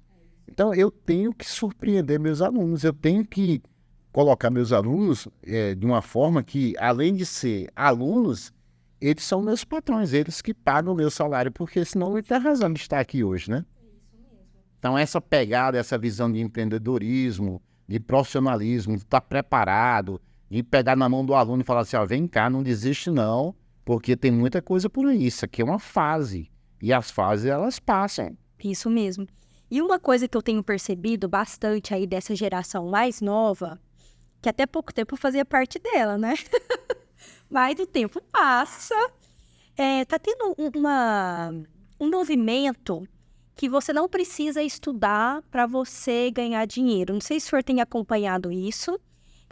Então, eu tenho que surpreender meus alunos, eu tenho que colocar meus alunos de uma forma que, além de ser alunos, eles são meus patrões, eles que pagam o meu salário, porque senão não tem razão de estar aqui hoje, né? Então, essa pegada, essa visão de empreendedorismo, de profissionalismo, de estar preparado, de pegar na mão do aluno e falar assim, vem cá, não desiste não, porque tem muita coisa por aí, isso aqui é uma fase, e as fases, elas passam. Isso mesmo. E uma coisa que eu tenho percebido bastante aí dessa geração mais nova, que até pouco tempo eu fazia parte dela, né? Mas o tempo passa, tá tendo um movimento que você não precisa estudar para você ganhar dinheiro. Não sei se o senhor tem acompanhado isso,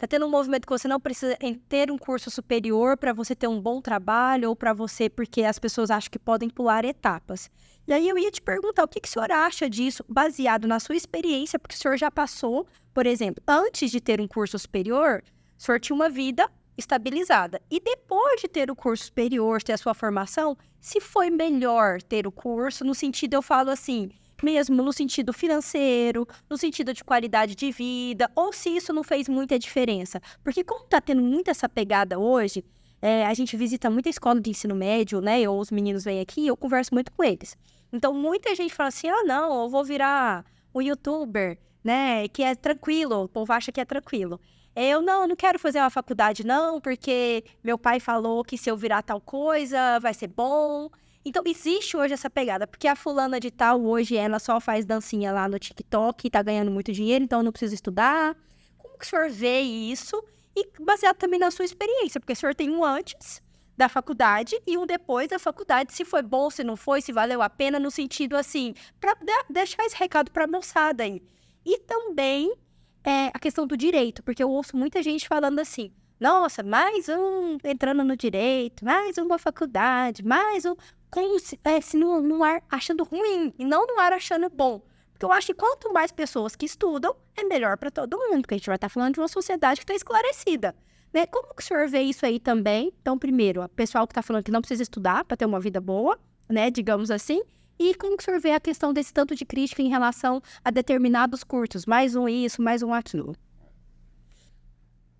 Tá tendo um movimento que você não precisa ter um curso superior para você ter um bom trabalho ou para você, porque as pessoas acham que podem pular etapas. E aí eu ia te perguntar, o que o senhor acha disso, baseado na sua experiência, porque o senhor já passou, por exemplo, antes de ter um curso superior, o senhor tinha uma vida estabilizada. E depois de ter o curso superior, ter a sua formação, se foi melhor ter o curso, no sentido, eu falo assim, mesmo no sentido financeiro, no sentido de qualidade de vida, ou se isso não fez muita diferença. Porque como tá tendo muita essa pegada hoje, a gente visita muita escola de ensino médio, né? Ou os meninos vêm aqui, eu converso muito com eles. Então, muita gente fala assim, não, eu vou virar um youtuber, né? Que é tranquilo, o povo acha que é tranquilo. Eu não quero fazer uma faculdade, não, porque meu pai falou que se eu virar tal coisa, vai ser bom. Então, existe hoje essa pegada, porque a fulana de tal, hoje, ela só faz dancinha lá no TikTok e tá ganhando muito dinheiro, então eu não preciso estudar. Como que o senhor vê isso? E baseado também na sua experiência, porque o senhor tem um antes da faculdade e um depois da faculdade, se foi bom, se não foi, se valeu a pena, no sentido assim, para deixar esse recado para a moçada aí. E também a questão do direito, porque eu ouço muita gente falando assim, nossa, mais um entrando no direito, mais uma faculdade, mais um... Como se no ar achando ruim, e não no ar achando bom. Porque eu acho que quanto mais pessoas que estudam, é melhor para todo mundo, porque a gente vai estar falando de uma sociedade que está esclarecida. Né? Como que o senhor vê isso aí também? Então, primeiro, o pessoal que está falando que não precisa estudar para ter uma vida boa, né, digamos assim, e como que o senhor vê a questão desse tanto de crítica em relação a determinados cursos, mais um isso, mais um aquilo?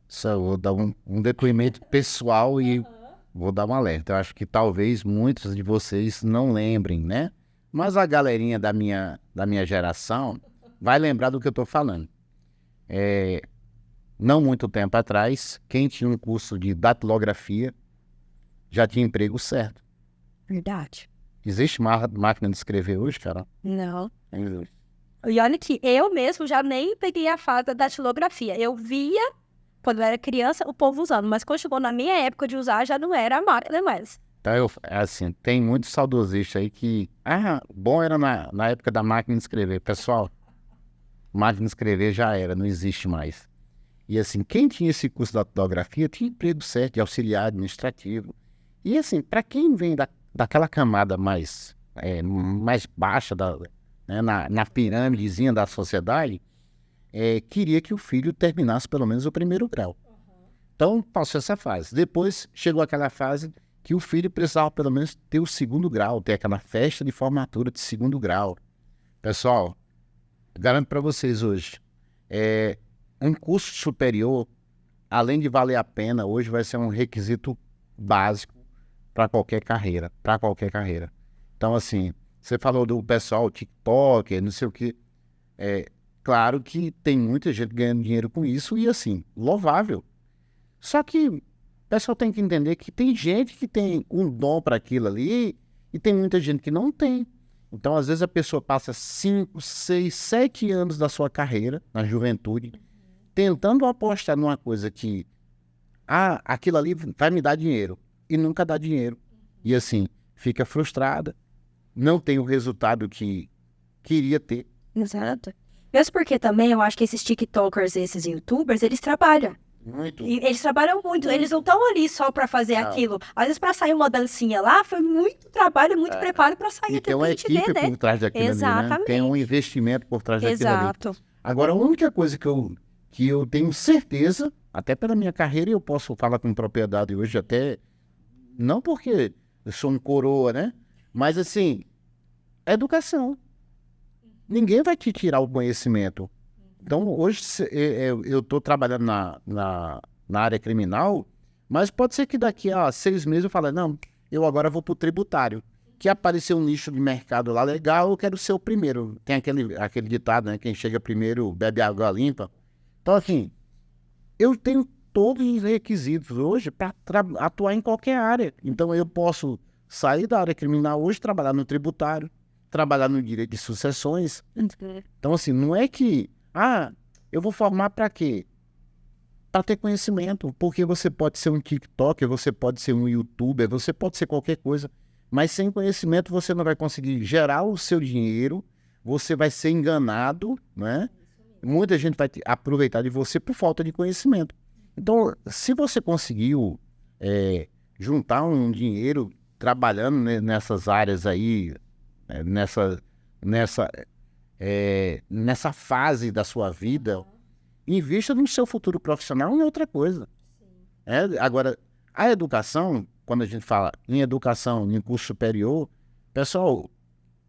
Só vou dar um depoimento pessoal e vou dar um alerta. Eu acho que talvez muitos de vocês não lembrem, né? Mas a galerinha da minha geração vai lembrar do que eu estou falando. Não muito tempo atrás, quem tinha um curso de datilografia já tinha emprego certo. Verdade. Existe máquina de escrever hoje, cara? Não. E olha que eu mesmo já nem peguei a fase da datilografia. Eu via, quando eu era criança, o povo usando. Mas quando chegou na minha época de usar, já não era a máquina mais. Então, assim, tem muitos saudosistas aí que... bom era na época da máquina de escrever. Pessoal, máquina de escrever já era, não existe mais. E assim, quem tinha esse curso de datilografia tinha emprego certo, de auxiliar administrativo. E assim, para quem vem daquela camada mais baixa, né, na pirâmidezinha da sociedade, queria que o filho terminasse pelo menos o primeiro grau. Então, passou essa fase. Depois, chegou aquela fase que o filho precisava pelo menos ter o segundo grau, ter aquela festa de formatura de segundo grau. Pessoal, garanto para vocês hoje, um curso superior, além de valer a pena, hoje vai ser um requisito básico para qualquer carreira, Então, assim, você falou do pessoal, TikTok, não sei o quê. Claro que tem muita gente ganhando dinheiro com isso e, assim, louvável. Só que o pessoal tem que entender que tem gente que tem um dom para aquilo ali e tem muita gente que não tem. Então, às vezes, a pessoa passa 5, 6, 7 anos da sua carreira, na juventude, tentando apostar numa coisa que, aquilo ali vai me dar dinheiro, e nunca dá dinheiro. E assim, fica frustrada, não tem o resultado que queria ter. Exato. Mesmo porque também eu acho que esses TikTokers, esses YouTubers, eles trabalham. Muito. E eles trabalham muito, eles não estão ali só para fazer aquilo. Às vezes, para sair uma dancinha lá, foi muito trabalho, muito preparo para sair E tem aquilo uma que a gente equipe vê, né? por trás daquilo ali, né? Exatamente. Tem um investimento por trás daquilo ali. Exato. Agora, a única coisa que eu tenho certeza, até pela minha carreira, e eu posso falar com propriedade hoje até, não porque eu sou um coroa, né? Mas assim, educação. Ninguém vai te tirar o conhecimento. Então, hoje eu estou trabalhando na área criminal, mas pode ser que daqui a 6 meses eu fale, não, eu agora vou para o tributário. Que apareceu um nicho de mercado lá legal, eu quero ser o primeiro. Tem aquele ditado, né? Quem chega primeiro bebe água limpa. Então, assim, eu tenho todos os requisitos hoje para atuar em qualquer área. Então, eu posso sair da área criminal hoje, trabalhar no tributário, trabalhar no direito de sucessões. Então, assim, não é que... eu vou formar para quê? Para ter conhecimento. Porque você pode ser um TikToker, você pode ser um YouTuber, você pode ser qualquer coisa. Mas sem conhecimento você não vai conseguir gerar o seu dinheiro, você vai ser enganado, né? Muita gente vai aproveitar de você por falta de conhecimento. Então, se você conseguiu juntar um dinheiro trabalhando nessas áreas aí, nessa, nessa fase da sua vida, invista no seu futuro profissional em outra coisa. Agora, a educação, quando a gente fala em educação, em curso superior, pessoal,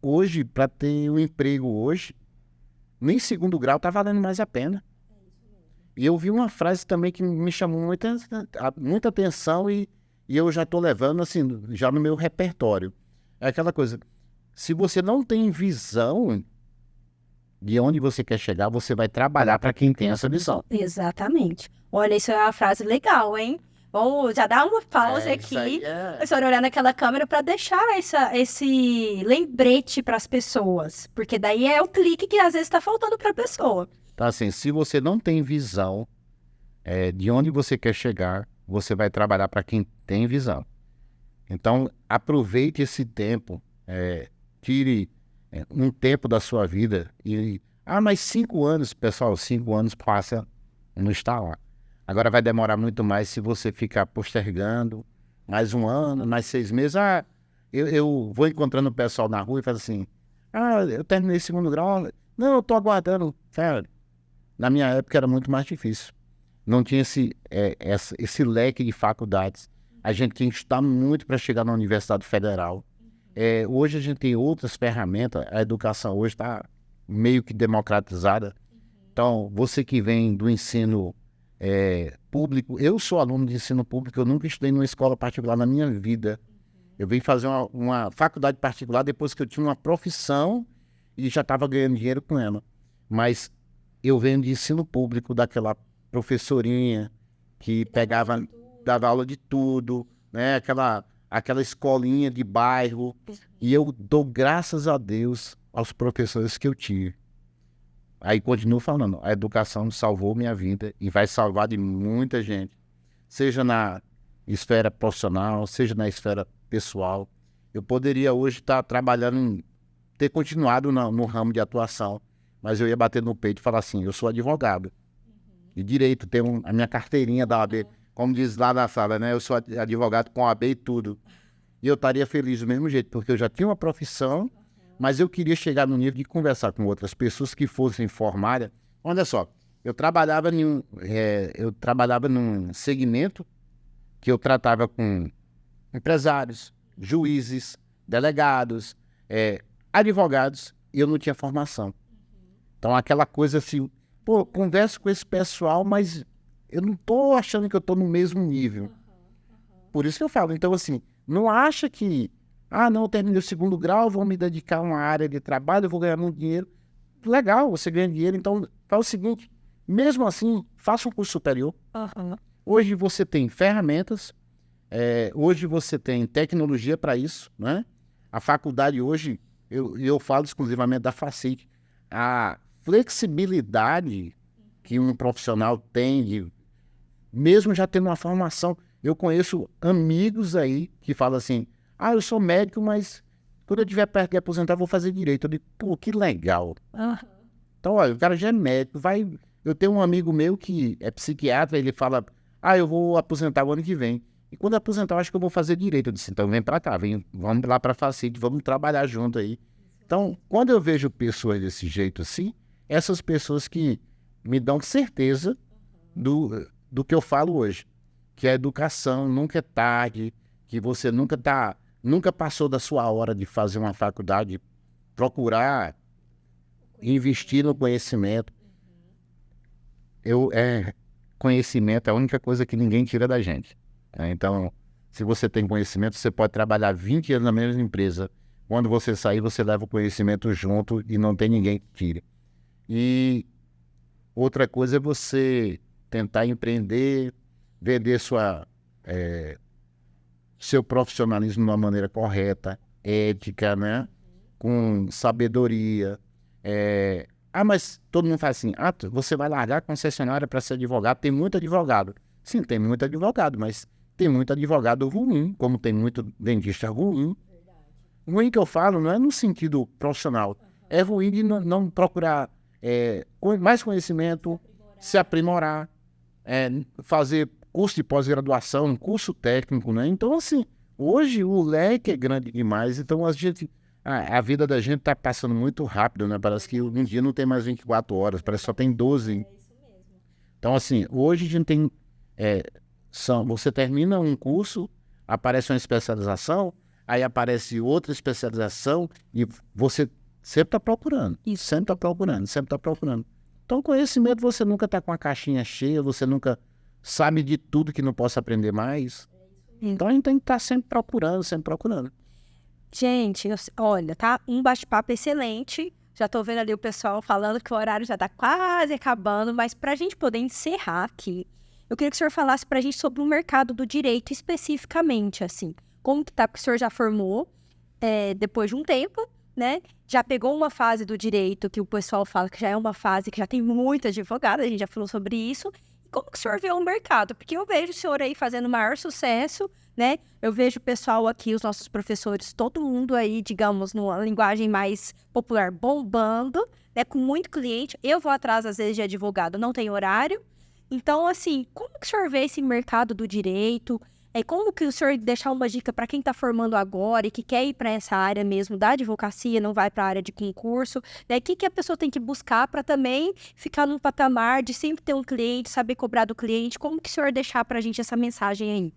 hoje, para ter um emprego hoje, nem segundo grau está valendo mais a pena. E eu vi uma frase também que me chamou muita atenção e eu já estou levando assim, já no meu repertório. É aquela coisa, se você não tem visão de onde você quer chegar, você vai trabalhar para quem tem essa visão. Exatamente. Olha, isso é uma frase legal, hein? Vamos já dar uma pausa aqui. A senhora olhar naquela câmera para deixar esse lembrete para as pessoas. Porque daí é o clique que às vezes está faltando para a pessoa. Então, assim, se você não tem visão de onde você quer chegar, você vai trabalhar para quem tem visão. Então, aproveite esse tempo, tire um tempo da sua vida e... mas 5 anos, pessoal, 5 anos passa, não está lá. Agora vai demorar muito mais se você ficar postergando mais 1 ano, mais 6 meses. Eu vou encontrando o pessoal na rua e falo assim, eu terminei segundo grau, não, eu estou aguardando. Sério, na minha época era muito mais difícil. Não tinha esse leque de faculdades. A gente tinha que estudar muito para chegar na Universidade Federal. Hoje a gente tem outras ferramentas, a educação hoje está meio que democratizada. Então, você que vem do ensino público, eu sou aluno de ensino público, eu nunca estudei numa escola particular na minha vida. Eu vim fazer uma faculdade particular depois que eu tinha uma profissão e já estava ganhando dinheiro com ela. Mas eu venho de ensino público, daquela professorinha que dava aula de tudo, né? Aquela escolinha de bairro. E eu dou graças a Deus aos professores que eu tive. Aí continuo falando, a educação salvou minha vida e vai salvar de muita gente. Seja na esfera profissional, seja na esfera pessoal. Eu poderia hoje estar trabalhando, ter continuado no ramo de atuação, mas eu ia bater no peito e falar assim, eu sou advogado. De direito, tenho a minha carteirinha da OAB, como diz lá na sala, né? Eu sou advogado com OAB e tudo. E eu estaria feliz do mesmo jeito, porque eu já tinha uma profissão, mas eu queria chegar no nível de conversar com outras pessoas que fossem formadas. Olha só, eu trabalhava num segmento que eu tratava com empresários, juízes, delegados, advogados, e eu não tinha formação. Então, aquela coisa assim, converso com esse pessoal, mas eu não estou achando que eu estou no mesmo nível. Por isso que eu falo, então assim, não acha que, não, eu terminei o segundo grau, vou me dedicar a uma área de trabalho, eu vou ganhar muito dinheiro. Legal, você ganha dinheiro, então faz o seguinte, mesmo assim, faça um curso superior. Hoje você tem ferramentas, hoje você tem tecnologia para isso, né? A faculdade hoje, eu falo exclusivamente da Facite, a flexibilidade que um profissional tem, mesmo já tendo uma formação. Eu conheço amigos aí que falam assim, eu sou médico, mas quando eu estiver perto de aposentar, eu vou fazer direito. Eu digo, pô, que legal. Então, olha, o cara já é médico, eu tenho um amigo meu que é psiquiatra, ele fala, eu vou aposentar o ano que vem. E quando eu aposentar, eu acho que eu vou fazer direito. Eu disse, então vem pra cá, vamos lá pra Facite, vamos trabalhar junto aí. Então, quando eu vejo pessoas desse jeito assim, essas pessoas que me dão certeza do que eu falo hoje, que a educação nunca é tarde, que você nunca passou da sua hora de fazer uma faculdade, procurar investir no conhecimento. Conhecimento é a única coisa que ninguém tira da gente. Então, se você tem conhecimento, você pode trabalhar 20 anos na mesma empresa. Quando você sair, você leva o conhecimento junto e não tem ninguém que tire. E outra coisa é você tentar empreender, vender seu profissionalismo de uma maneira correta, ética, né? Com sabedoria. Mas todo mundo fala assim, você vai largar a concessionária para ser advogado? Tem muito advogado. Sim, tem muito advogado, mas tem muito advogado ruim, como tem muito dentista ruim. Ruim que eu falo não é no sentido profissional, é ruim de não procurar mais conhecimento, se aprimorar. fazer curso de pós-graduação, curso técnico, né? Então, assim, hoje o leque é grande demais, então a vida da gente tá passando muito rápido, né? Parece que um dia não tem mais 24 horas, parece que só tem 12. Então, assim, hoje a gente tem... você termina um curso, aparece uma especialização, aí aparece outra especialização e você sempre está procurando. Isso. Sempre está procurando, sempre está procurando. Então, conhecimento, você nunca está com a caixinha cheia, você nunca sabe de tudo que não possa aprender mais. Então, a gente tem que estar sempre procurando, sempre procurando. Gente, olha, tá um bate-papo excelente. Já tô vendo ali o pessoal falando que o horário já tá quase acabando, mas pra gente poder encerrar aqui, eu queria que o senhor falasse pra gente sobre o mercado do direito especificamente, assim. Como que tá? Porque o senhor já formou depois de um tempo, né? Já pegou uma fase do direito que o pessoal fala que já é uma fase que já tem muito advogado, a gente já falou sobre isso. E como que o senhor vê o mercado? Porque eu vejo o senhor aí fazendo maior sucesso, né? Eu vejo o pessoal aqui, os nossos professores, todo mundo aí, digamos, numa linguagem mais popular, bombando, né? Com muito cliente. Eu vou atrás, às vezes, de advogado, não tem horário. Então, assim, como que o senhor vê esse mercado do direito? Como que o senhor deixar uma dica para quem está formando agora e que quer ir para essa área mesmo da advocacia, não vai para a área de concurso, né? O que a pessoa tem que buscar para também ficar num patamar de sempre ter um cliente, saber cobrar do cliente? Como que o senhor deixar para a gente essa mensagem aí?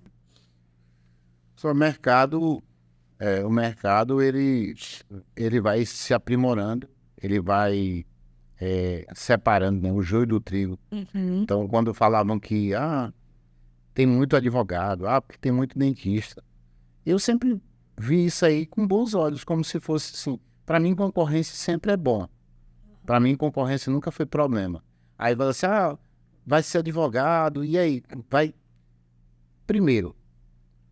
O mercado, ele vai se aprimorando, ele vai separando, né, o joio do trigo. Uhum. Então, quando falavam que tem muito advogado, porque tem muito dentista, eu sempre vi isso aí com bons olhos, como se fosse assim. Para mim, concorrência sempre é bom. Para mim, concorrência nunca foi problema. Aí vai assim, vai ser advogado, e aí? Primeiro,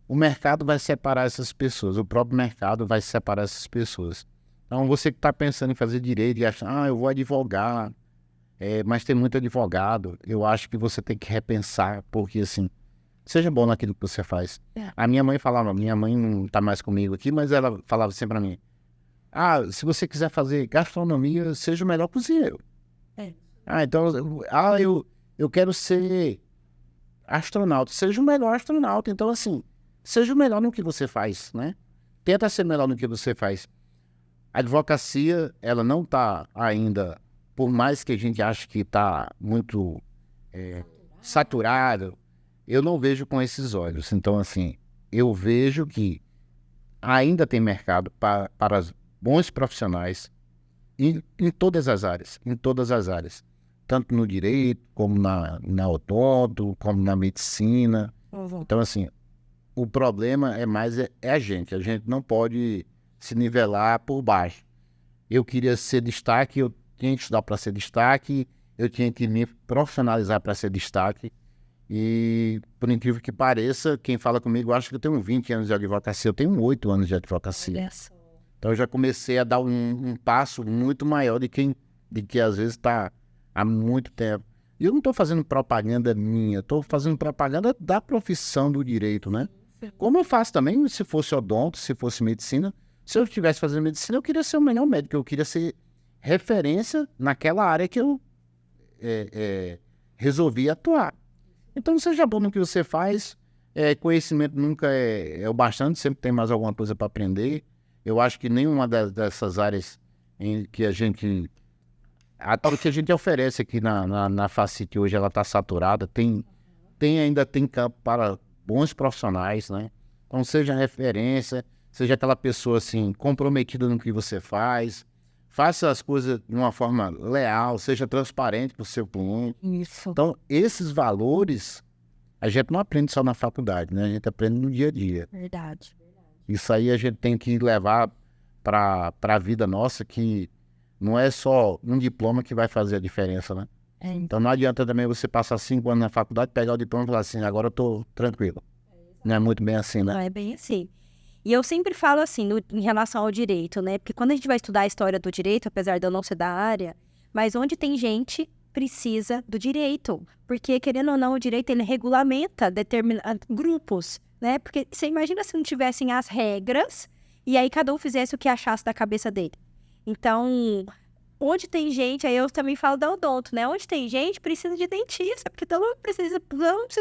o mercado vai separar essas pessoas, o próprio mercado vai separar essas pessoas. Então, você que está pensando em fazer direito e acha, eu vou advogar, mas tem muito advogado, eu acho que você tem que repensar, porque assim, seja bom naquilo que você faz. A minha mãe não está mais comigo aqui, mas ela falava sempre para mim, se você quiser fazer gastronomia, seja o melhor cozinheiro. Então, eu quero ser astronauta, seja o melhor astronauta. Então, assim, seja o melhor no que você faz, né? Tenta ser melhor no que você faz. A advocacia, ela não está ainda, por mais que a gente ache que está muito saturado, eu não vejo com esses olhos. Então, assim, eu vejo que ainda tem mercado para bons profissionais em todas as áreas, tanto no direito, como na odonto, como na medicina. Uhum. Então, assim, o problema é mais a gente não pode se nivelar por baixo. Eu queria ser destaque, eu tinha que estudar para ser destaque, eu tinha que me profissionalizar para ser destaque. E, por incrível que pareça, quem fala comigo acha que eu tenho 20 anos de advocacia, eu tenho 8 anos de advocacia. Então eu já comecei a dar um passo muito maior de que às vezes está há muito tempo. E eu não estou fazendo propaganda minha, estou fazendo propaganda da profissão do direito, né? Como eu faço também, se fosse odonto, se fosse medicina. Se eu estivesse fazendo medicina, eu queria ser o melhor médico, eu queria ser referência naquela área que eu resolvi atuar. Então, seja bom no que você faz, conhecimento nunca é o bastante, sempre tem mais alguma coisa para aprender. Eu acho que nenhuma dessas áreas em que a gente oferece aqui na Facit hoje, ela está saturada, ainda tem campo para bons profissionais, né? Então, seja referência, seja aquela pessoa assim, comprometida no que você faz, faça as coisas de uma forma leal, seja transparente para o seu cliente. Isso. Então, esses valores, a gente não aprende só na faculdade, né? A gente aprende no dia a dia. Verdade. Isso aí a gente tem que levar para a vida nossa, que não é só um diploma que vai fazer a diferença, né? Então, não adianta também você passar 5 anos na faculdade, pegar o diploma e falar assim, agora eu estou tranquilo. Não é muito bem assim, né? Não é bem assim. E eu sempre falo assim, em relação ao direito, né? Porque quando a gente vai estudar a história do direito, apesar de eu não ser da área, mas onde tem gente, precisa do direito. Porque, querendo ou não, o direito, ele regulamenta determinados grupos, né? Porque você imagina se não tivessem as regras e aí cada um fizesse o que achasse da cabeça dele. Então, onde tem gente, aí eu também falo da odonto, né? Onde tem gente, precisa de dentista, porque todo mundo precisa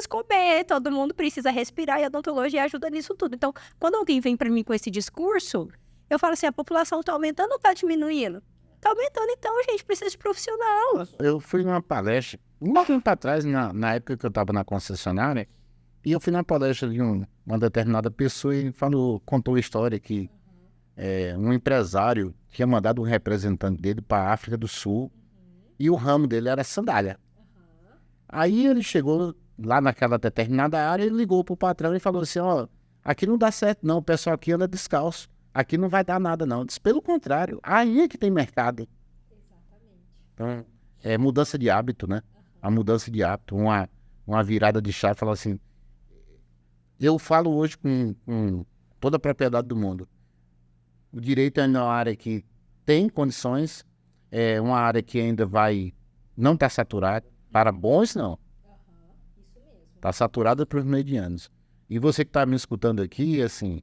comer, todo mundo precisa respirar, e a odontologia ajuda nisso tudo. Então, quando alguém vem para mim com esse discurso, eu falo assim, a população está aumentando ou está diminuindo? Está aumentando, então a gente precisa de profissional. Eu fui numa palestra, um tempo atrás, na época que eu estava na concessionária, e eu fui na palestra de uma determinada pessoa e contou a história que um empresário tinha mandado um representante dele para a África do Sul e o ramo dele era sandália. Aí ele chegou lá naquela determinada área e ligou para o patrão e falou assim, ó, aqui não dá certo não, o pessoal aqui anda descalço, aqui não vai dar nada não. Diz, pelo contrário, aí é que tem mercado. Então, é mudança de hábito, né? A mudança de hábito, uma virada de chave, falar assim, eu falo hoje com toda a propriedade do mundo. O direito é uma área que tem condições, é uma área que ainda não está saturada, para bons não. Está saturada para os medianos. E você que está me escutando aqui, assim,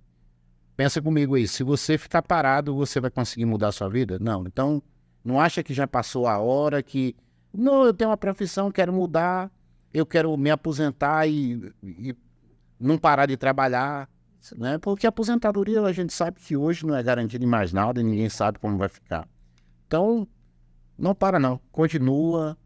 pensa comigo aí, se você ficar parado, você vai conseguir mudar a sua vida? Não, então não acha que já passou a hora que, não, eu tenho uma profissão, quero mudar, eu quero me aposentar e não parar de trabalhar, né? Porque a aposentadoria a gente sabe que hoje não é garantida em mais nada e ninguém sabe como vai ficar. Então, não para não, continua,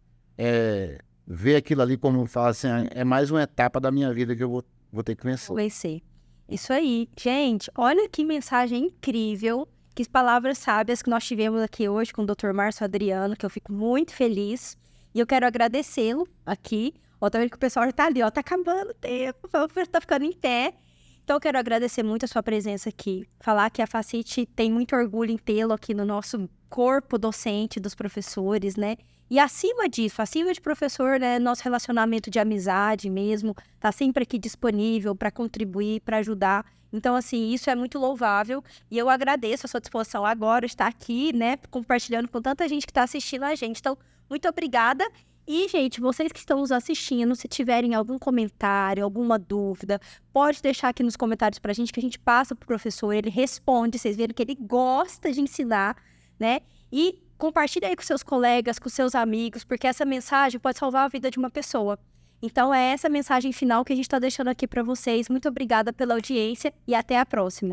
vê aquilo ali como fala assim, é mais uma etapa da minha vida que eu vou ter que vencer. Vai ser. Isso aí. Gente, olha que mensagem incrível, que palavras sábias que nós tivemos aqui hoje com o Dr. Márcio Adriano, que eu fico muito feliz. E eu quero agradecê-lo aqui. Ó, tá vendo que o pessoal já tá ali, ó, tá acabando o tempo, tá ficando em pé. Então, eu quero agradecer muito a sua presença aqui. Falar que a Facite tem muito orgulho em tê-lo aqui no nosso corpo docente dos professores, né? E acima disso, acima de professor, né? Nosso relacionamento de amizade mesmo, tá sempre aqui disponível para contribuir, para ajudar. Então, assim, isso é muito louvável. E eu agradeço a sua disposição agora, estar aqui, né? Compartilhando com tanta gente que está assistindo a gente. Então, muito obrigada. E, gente, vocês que estão nos assistindo, se tiverem algum comentário, alguma dúvida, pode deixar aqui nos comentários pra gente, que a gente passa pro professor, ele responde, vocês viram que ele gosta de ensinar, né? E compartilha aí com seus colegas, com seus amigos, porque essa mensagem pode salvar a vida de uma pessoa. Então, é essa mensagem final que a gente tá deixando aqui pra vocês. Muito obrigada pela audiência e até a próxima.